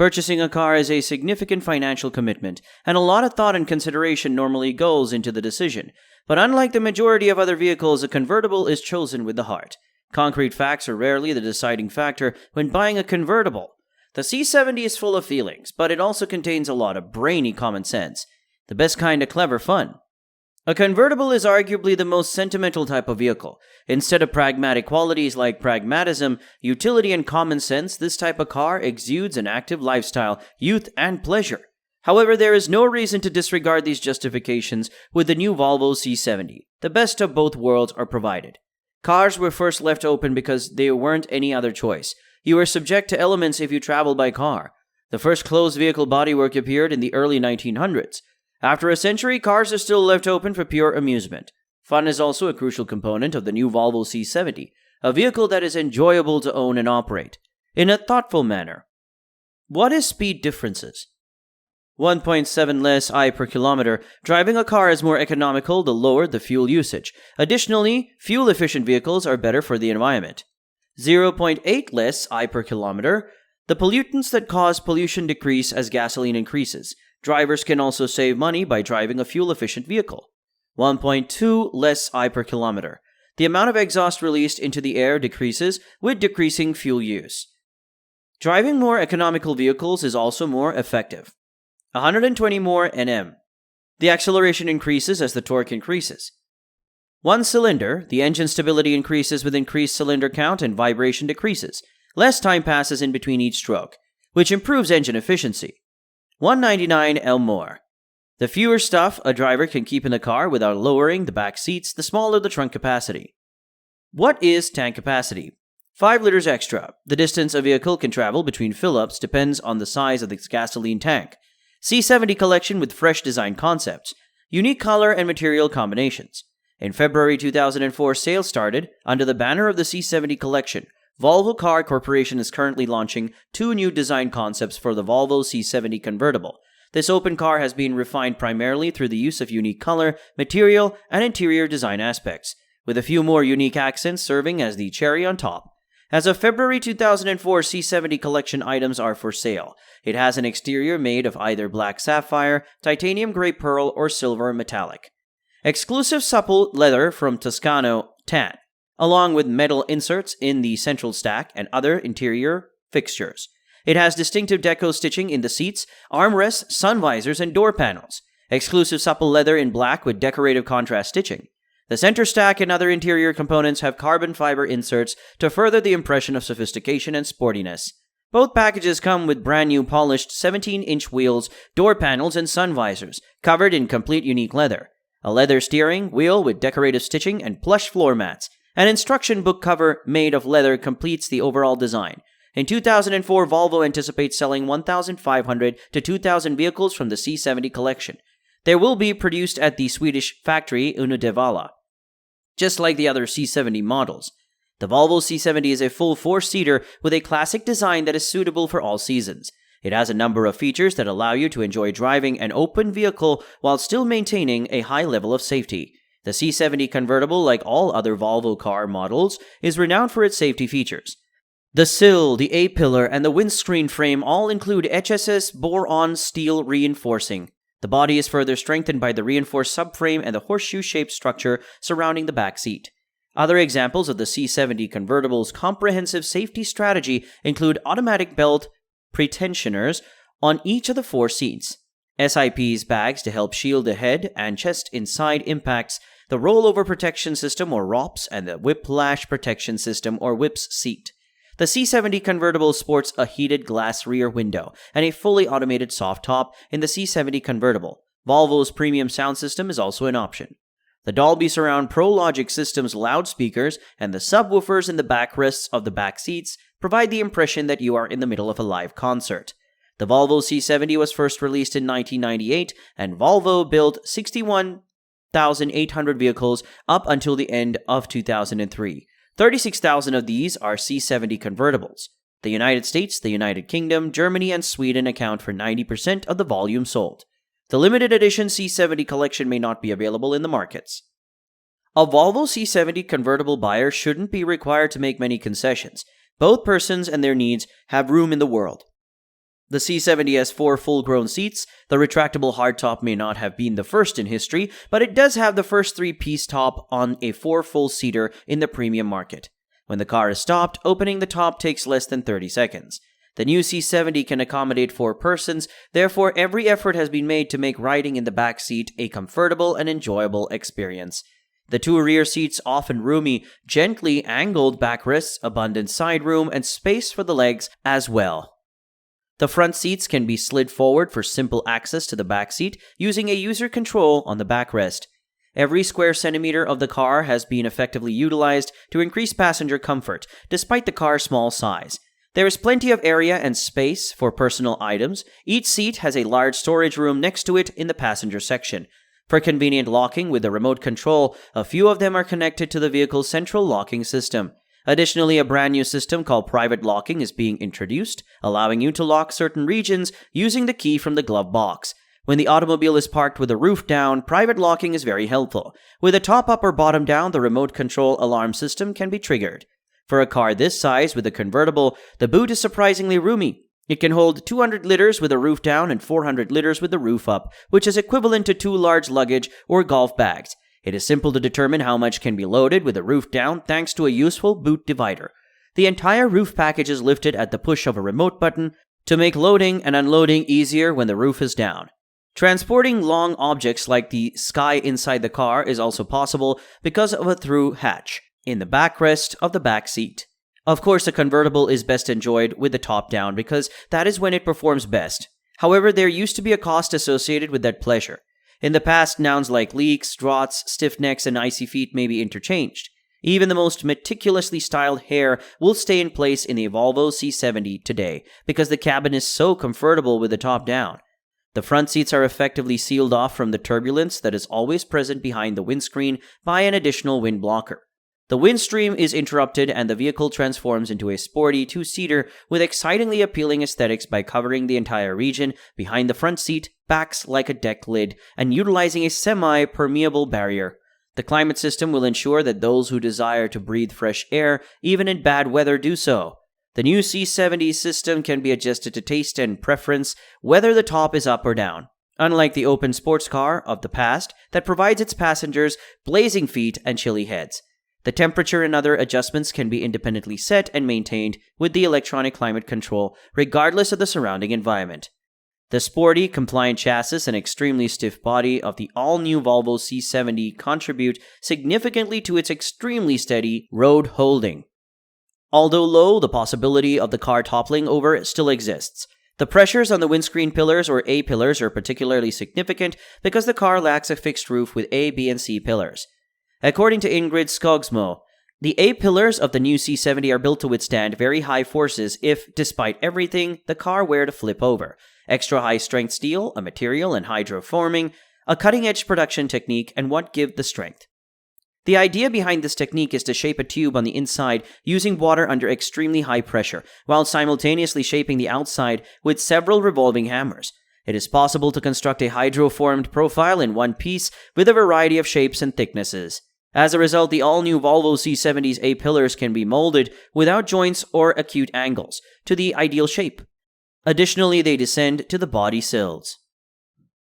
Purchasing a car is a significant financial commitment, and a lot of thought and consideration normally goes into the decision. But unlike the majority of other vehicles, a convertible is chosen with the heart. Concrete facts are rarely the deciding factor when buying a convertible. The C70 is full of feelings, but it also contains a lot of brainy common sense. The best kind of clever fun. A convertible is arguably the most sentimental type of vehicle. Instead of pragmatic qualities like pragmatism, utility, and common sense, this type of car exudes an active lifestyle, youth, and pleasure. However, there is no reason to disregard these justifications with the new Volvo C70. The best of both worlds are provided. Cars were first left open because there weren't any other choice. You were subject to elements if you traveled by car. The first closed vehicle bodywork appeared in the early 1900s. After a century, cars are still left open for pure amusement. Fun is also a crucial component of the new Volvo C70, a vehicle that is enjoyable to own and operate, in a thoughtful manner. What is speed differences? 1.7 less I per kilometer. Driving a car is more economical the lower the fuel usage. Additionally, fuel-efficient vehicles are better for the environment. 0.8 less I per kilometer. The pollutants that cause pollution decrease as gasoline increases. Drivers can also save money by driving a fuel-efficient vehicle. 1.2 less I per kilometer. The amount of exhaust released into the air decreases with decreasing fuel use. Driving more economical vehicles is also more effective. 120 more Nm. The acceleration increases as the torque increases. One cylinder, the engine stability increases with increased cylinder count and vibration decreases. Less time passes in between each stroke, which improves engine efficiency. 199 L more. The fewer stuff a driver can keep in the car without lowering the back seats, the smaller the trunk capacity. What is tank capacity? 5 liters extra. The distance a vehicle can travel between fill-ups depends on the size of its gasoline tank. C70 collection with fresh design concepts, unique color and material combinations. In February 2004, sales started under the banner of the C70 collection. Volvo Car Corporation is currently launching 2 new design concepts for the Volvo C70 convertible. This open car has been refined primarily through the use of unique color, material, and interior design aspects, with a few more unique accents serving as the cherry on top. As of February 2004, C70 collection items are for sale. It has an exterior made of either black sapphire, titanium gray pearl, or silver metallic. Exclusive supple leather from Toscano tan, along with metal inserts in the central stack and other interior fixtures. It has distinctive deco stitching in the seats, armrests, sun visors, and door panels. Exclusive supple leather in black with decorative contrast stitching. The center stack and other interior components have carbon fiber inserts to further the impression of sophistication and sportiness. Both packages come with brand new polished 17-inch wheels, door panels, and sun visors, covered in complete unique leather. A leather steering wheel with decorative stitching and plush floor mats. An instruction book cover made of leather completes the overall design. In 2004, Volvo anticipates selling 1,500 to 2,000 vehicles from the C70 collection. They will be produced at the Swedish factory Uddevalla, just like the other C70 models. The Volvo C70 is a full 4-seater with a classic design that is suitable for all seasons. It has a number of features that allow you to enjoy driving an open vehicle while still maintaining a high level of safety. The C70 convertible, like all other Volvo car models, is renowned for its safety features. The sill, the A-pillar, and the windscreen frame all include HSS boron steel reinforcing. The body is further strengthened by the reinforced subframe and the horseshoe-shaped structure surrounding the back seat. Other examples of the C70 convertible's comprehensive safety strategy include automatic belt pretensioners on each of the 4 seats, SIP's bags to help shield the head and chest inside impacts, the rollover protection system or ROPS, and the Whiplash protection system or WHIPS seat. The C70 convertible sports a heated glass rear window and a fully automated soft top in the C70 convertible. Volvo's premium sound system is also an option. The Dolby Surround Pro Logic system's loudspeakers and the subwoofers in the backrests of the back seats provide the impression that you are in the middle of a live concert. The Volvo C70 was first released in 1998, and Volvo built 61,800 vehicles up until the end of 2003. 36,000 of these are C70 convertibles. The United States, the United Kingdom, Germany, and Sweden account for 90% of the volume sold. The limited edition C70 collection may not be available in the markets. A Volvo C70 convertible buyer shouldn't be required to make many concessions. Both persons and their needs have room in the world. The C70 has 4 full-grown seats. The retractable hardtop may not have been the first in history, but it does have the first 3-piece top on a 4 full-seater in the premium market. When the car is stopped, opening the top takes less than 30 seconds. The new C70 can accommodate 4 persons, therefore every effort has been made to make riding in the back seat a comfortable and enjoyable experience. The 2 rear seats often roomy, gently angled backrests, abundant side room, and space for the legs as well. The front seats can be slid forward for simple access to the back seat using a user control on the backrest. Every square centimeter of the car has been effectively utilized to increase passenger comfort, despite the car's small size. There is plenty of area and space for personal items. Each seat has a large storage room next to it in the passenger section. For convenient locking with the remote control, a few of them are connected to the vehicle's central locking system. Additionally, a brand new system called private locking is being introduced, allowing you to lock certain regions using the key from the glove box. When the automobile is parked with the roof down, private locking is very helpful. With the top up or bottom down, the remote control alarm system can be triggered. For a car this size with a convertible, the boot is surprisingly roomy. It can hold 200 liters with the roof down and 400 liters with the roof up, which is equivalent to 2 large luggage or golf bags. It is simple to determine how much can be loaded with the roof down thanks to a useful boot divider. The entire roof package is lifted at the push of a remote button to make loading and unloading easier when the roof is down. Transporting long objects like the sky inside the car is also possible because of a through hatch in the backrest of the back seat. Of course, a convertible is best enjoyed with the top down because that is when it performs best. However, there used to be a cost associated with that pleasure. In the past, nouns like leaks, draughts, stiff necks, and icy feet may be interchanged. Even the most meticulously styled hair will stay in place in the Volvo C70 today because the cabin is so comfortable with the top down. The front seats are effectively sealed off from the turbulence that is always present behind the windscreen by an additional wind blocker. The windstream is interrupted and the vehicle transforms into a sporty 2-seater with excitingly appealing aesthetics by covering the entire region behind the front seat, backs like a deck lid, and utilizing a semi-permeable barrier. The climate system will ensure that those who desire to breathe fresh air, even in bad weather, do so. The new C70 system can be adjusted to taste and preference, whether the top is up or down. Unlike the open sports car of the past that provides its passengers blazing feet and chilly heads. The temperature and other adjustments can be independently set and maintained with the electronic climate control, regardless of the surrounding environment. The sporty, compliant chassis and extremely stiff body of the all-new Volvo C70 contribute significantly to its extremely steady road holding. Although low, the possibility of the car toppling over still exists. The pressures on the windscreen pillars or A-pillars are particularly significant because the car lacks a fixed roof with A, B, and C pillars. According to Ingrid Skogsmo, the A-pillars of the new C70 are built to withstand very high forces if, despite everything, the car were to flip over. Extra high-strength steel, a material and hydroforming, a cutting-edge production technique, and what give the strength. The idea behind this technique is to shape a tube on the inside using water under extremely high pressure, while simultaneously shaping the outside with several revolving hammers. It is possible to construct a hydroformed profile in one piece with a variety of shapes and thicknesses. As a result, the all-new Volvo C70's A-pillars can be molded without joints or acute angles to the ideal shape. Additionally, they descend to the body sills.